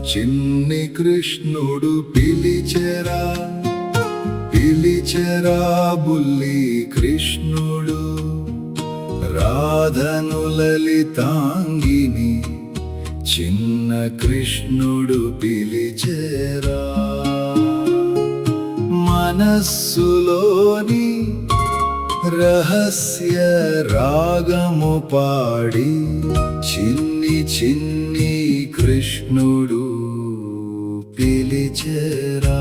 చిన్ని కృష్ణుడు పిలిచెరా బుల్లి కృష్ణుడు రాధను లలితాంగిని చిన్న కృష్ణుడు పిలిచెరా మనస్సులోని రహస్య రాగము పాడి చిన్ని చిన్ని కృష్ణుడు పిలిచెరా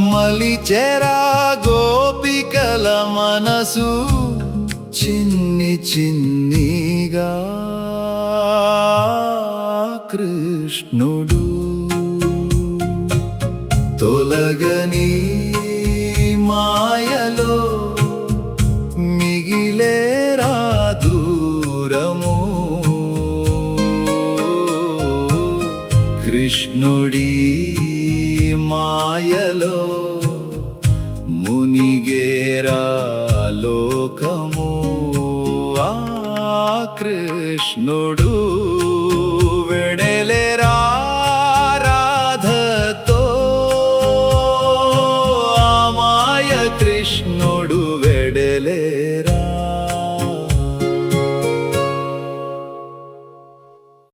మలిచెరా గోపికల మనసు చిన్ని చిన్నిగా కృష్ణుడు తొలగని మాయలో మిగిలేరా దూరము కృష్ణుడి మాయలో మునిగేరా లోకము ఆ కృష్ణుడు వెడలేరా రాధతో ఆ మాయ కృష్ణుడు